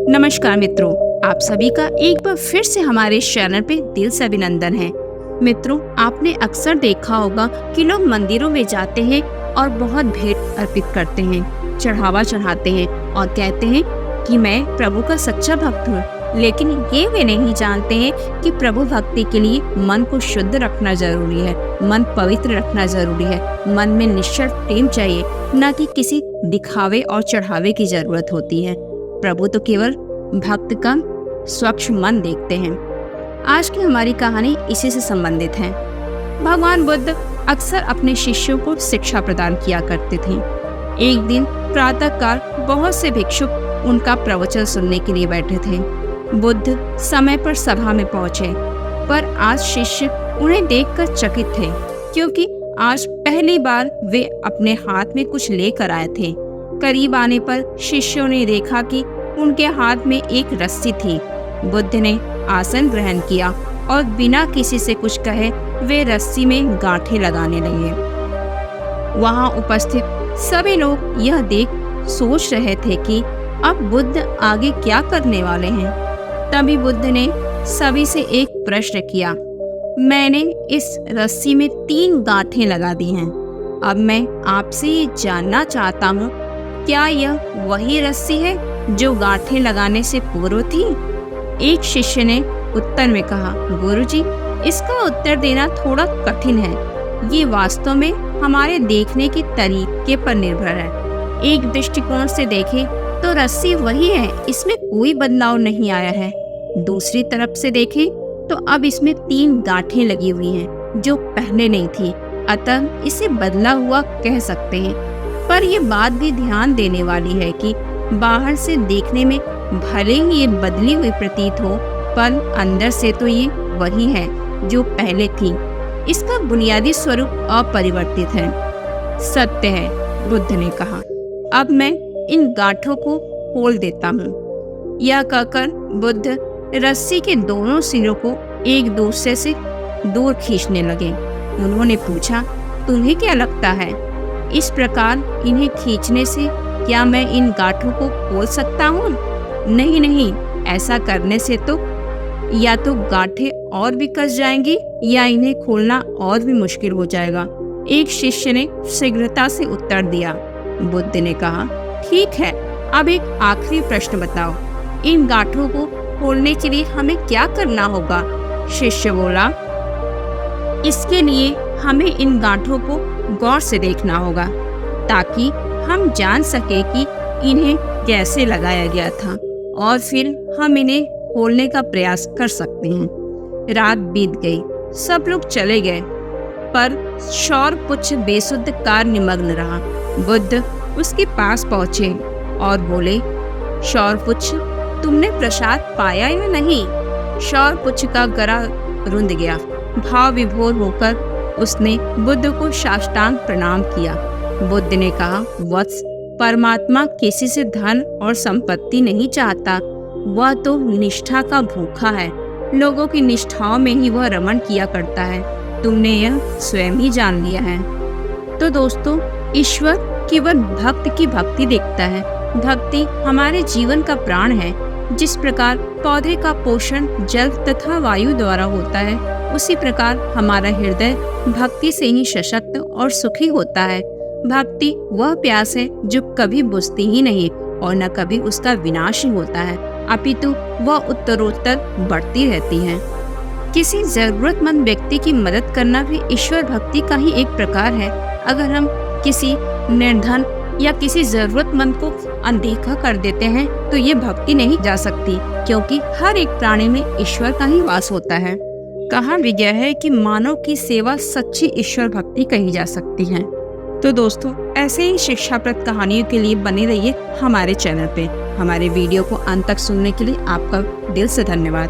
नमस्कार मित्रों, आप सभी का एक बार फिर से हमारे इस चैनल पे दिल से अभिनंदन है। मित्रों, आपने अक्सर देखा होगा कि लोग मंदिरों में जाते हैं और बहुत भेंट अर्पित करते हैं, चढ़ावा चढ़ाते हैं और कहते हैं कि मैं प्रभु का सच्चा भक्त हूँ। लेकिन ये वे नहीं जानते हैं कि प्रभु भक्ति के लिए मन को शुद्ध रखना जरूरी है, मन पवित्र रखना जरूरी है। मन में निश्चल प्रेम चाहिए, न कि किसी दिखावे और चढ़ावे की जरूरत होती है। प्रभु तो केवल भक्त का स्वच्छ मन देखते हैं। आज की हमारी कहानी इसी से संबंधित है। भगवान बुद्ध अक्सर अपने शिष्यों को शिक्षा प्रदान किया करते थे। एक दिन प्रातःकाल बहुत से भिक्षुक उनका प्रवचन सुनने के लिए बैठे थे। बुद्ध समय पर सभा में पहुंचे, पर आज शिष्य उन्हें देखकर चकित थे, क्योंकि आज पहली बार वे अपने हाथ में कुछ लेकर आए थे। करीब आने पर शिष्यों ने देखा कि उनके हाथ में एक रस्सी थी। बुद्ध ने आसन ग्रहण किया और बिना किसी से कुछ कहे वे रस्सी में गांठें लगाने लगे। वहां उपस्थित सभी लोग यह देख सोच रहे थे कि अब बुद्ध आगे क्या करने वाले हैं। तभी बुद्ध ने सभी से एक प्रश्न किया। मैंने इस रस्सी में 3 गांठें लगा दी हैं। अब मैं आपसे ये जानना चाहता हूँ, क्या यह वही रस्सी है जो गांठें लगाने से पूर्व थी? एक शिष्य ने उत्तर में कहा, गुरुजी, इसका उत्तर देना थोड़ा कठिन है। ये वास्तव में हमारे देखने के तरीके पर निर्भर है। एक दृष्टिकोण से देखें तो रस्सी वही है, इसमें कोई बदलाव नहीं आया है। दूसरी तरफ से देखें तो अब इसमें 3 गांठें लगी हुई हैं, जो पहले नहीं थी, अतः इसे बदला हुआ कह सकते हैं। पर यह बात भी ध्यान देने वाली है कि बाहर से देखने में भले ही ये बदली हुई प्रतीत हो, पर अंदर से तो ये वही है जो पहले थी। इसका बुनियादी स्वरूप अपरिवर्तित है। सत्य है, बुद्ध ने कहा। अब मैं इन गांठों को खोल देता हूँ। यह कहकर बुद्ध रस्सी के दोनों सिरों को एक दूसरे से दूर खींचने लगे। उन्होंने पूछा, तुम्हें क्या लगता है, इस प्रकार इन्हें खींचने से क्या मैं इन गांठों को खोल सकता हूँ? नहीं नहीं, ऐसा करने से तो या तो गांठें और भी कस जाएंगी या इन्हें खोलना और भी मुश्किल हो जाएगा। एक शिष्य ने शीघ्रता से उत्तर दिया। बुद्ध ने कहा, ठीक है, अब एक आखिरी प्रश्न बताओ, इन गांठों को खोलने के लिए हमें क्या करना होगा? शिष्य बोला, इसके लिए हमें इन गांठों को गौर से देखना होगा, ताकि हम जान सके कि इन्हें कैसे लगाया गया था, और फिर हम इन्हें खोलने का प्रयास कर सकते हैं। रात बीत गई, सब लोग चले गए, पर शौरपुच्छ बेसुध कार्य निमग्न रहा। बुद्ध उसके पास पहुंचे और बोले, शौरपुच्छ, तुमने प्रसाद पाया या नहीं? शौरपुच्छ का गला रुंध गया। भाव विभोर होकर उसने बुद्ध को साष्टांग प्रणाम किया। बुद्ध ने कहा, वत्स, परमात्मा किसी से धन और संपत्ति नहीं चाहता, वह तो निष्ठा का भूखा है। लोगों की निष्ठाओं में ही वह रमण किया करता है। तुमने यह स्वयं ही जान लिया है। तो दोस्तों, ईश्वर केवल भक्त की भक्ति देखता है। भक्ति हमारे जीवन का प्राण है। जिस प्रकार पौधे का पोषण जल तथा वायु द्वारा होता है, उसी प्रकार हमारा हृदय भक्ति से ही सशक्त और सुखी होता है। भक्ति वह प्यास है जो कभी बुझती ही नहीं और न कभी उसका विनाश ही होता है, अपितु वह उत्तरोत्तर बढ़ती रहती है। किसी जरूरतमंद व्यक्ति की मदद करना भी ईश्वर भक्ति का ही एक प्रकार है। अगर हम किसी निर्धन या किसी जरूरतमंद को अनदेखा कर देते हैं तो ये भक्ति नहीं जा सकती, क्योंकि हर एक प्राणी में ईश्वर का ही वास होता है। कहा भी गया है कि मानव की सेवा सच्ची ईश्वर भक्ति कही जा सकती है। तो दोस्तों, ऐसे ही शिक्षाप्रद कहानियों के लिए बने रहिए हमारे चैनल पे। हमारे वीडियो को अंत तक सुनने के लिए आपका दिल से धन्यवाद।